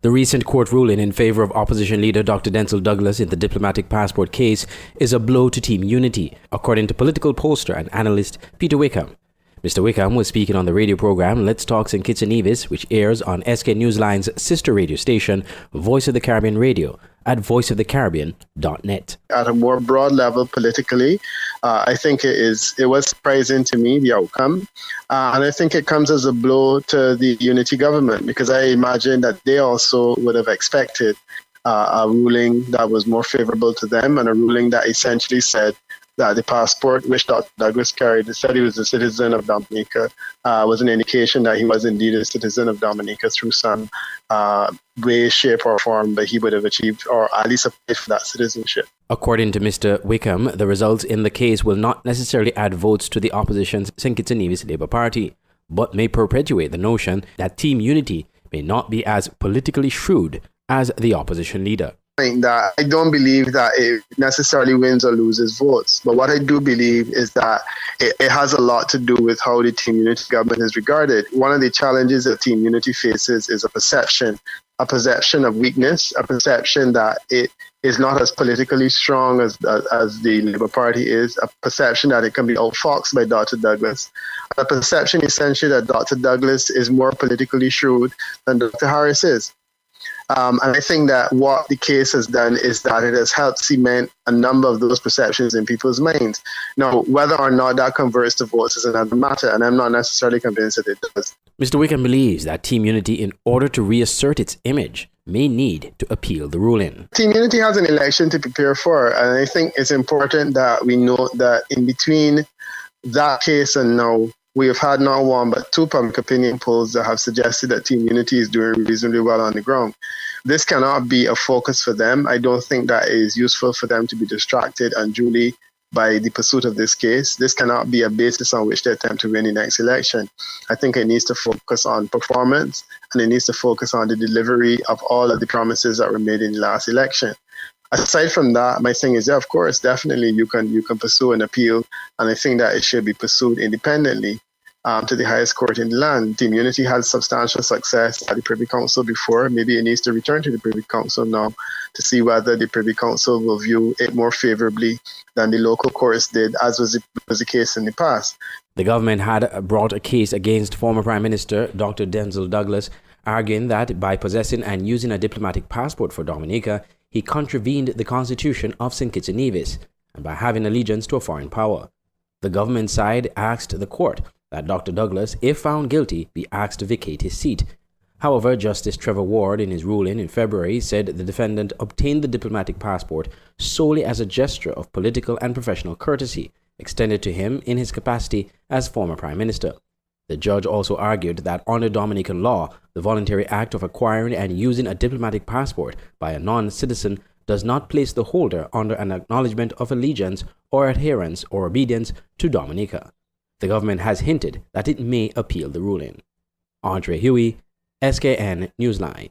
The recent court ruling in favor of opposition leader Dr. Denzel Douglas in the diplomatic passport case is a blow to team unity, according to political pollster and analyst Peter Wickham. Mr. Wickham was speaking on the radio program Let's Talk St. Kitts and Nevis, which airs on SK Newsline's sister radio station, Voice of the Caribbean Radio, at voiceofthecaribbean.net. At a more broad level politically, I think it was surprising to me, the outcome. And I think it comes as a blow to the unity government, because I imagine that they also would have expected a ruling that was more favorable to them, and a ruling that essentially said that the passport which Dr. Douglas carried, said he was a citizen of Dominica, was an indication that he was indeed a citizen of Dominica through some way, shape, or form that he would have achieved, or at least applied for that citizenship. According to Mr. Wickham, the results in the case will not necessarily add votes to the opposition's St. Kitts and Nevis Labour Party, but may perpetuate the notion that team unity may not be as politically shrewd as the opposition leader. That I don't believe that it necessarily wins or loses votes, but what I do believe is that it has a lot to do with how the team unity government is regarded. One of the challenges that team unity faces is a perception of weakness, a perception that it is not as politically strong as the Labour Party is, a perception that it can be outfoxed by Dr. Douglas, a perception essentially that Dr. Douglas is more politically shrewd than Dr. Harris is. And I think that what the case has done is that it has helped cement a number of those perceptions in people's minds. Now, whether or not that converts to votes is another matter, and I'm not necessarily convinced that it does. Mr. Wickham believes that Team Unity, in order to reassert its image, may need to appeal the ruling. Team Unity has an election to prepare for, and I think it's important that we note that in between that case and now, we have had not one but two public opinion polls that have suggested that Team Unity is doing reasonably well on the ground. This cannot be a focus for them. I don't think that it is useful for them to be distracted unduly by the pursuit of this case. This cannot be a basis on which they attempt to win the next election. I think it needs to focus on performance, and it needs to focus on the delivery of all of the promises that were made in the last election. Aside from that, my thing is, yeah, of course, definitely you can pursue an appeal, and I think that it should be pursued independently to the highest court in the land. Team Unity had substantial success at the Privy Council before. Maybe it needs to return to the Privy Council now to see whether the Privy Council will view it more favorably than the local courts did, as was the case in the past. The government had brought a case against former Prime Minister Dr. Denzel Douglas, arguing that by possessing and using a diplomatic passport for Dominica, he contravened the Constitution of St. Kitts and Nevis, and by having allegiance to a foreign power. The government side asked the court that Dr. Douglas, if found guilty, be asked to vacate his seat. However, Justice Trevor Ward, in his ruling in February, said the defendant obtained the diplomatic passport solely as a gesture of political and professional courtesy extended to him in his capacity as former Prime Minister. The judge also argued that under Dominican law, the voluntary act of acquiring and using a diplomatic passport by a non-citizen does not place the holder under an acknowledgement of allegiance or adherence or obedience to Dominica. The government has hinted that it may appeal the ruling. Andre Huey, SKN Newsline.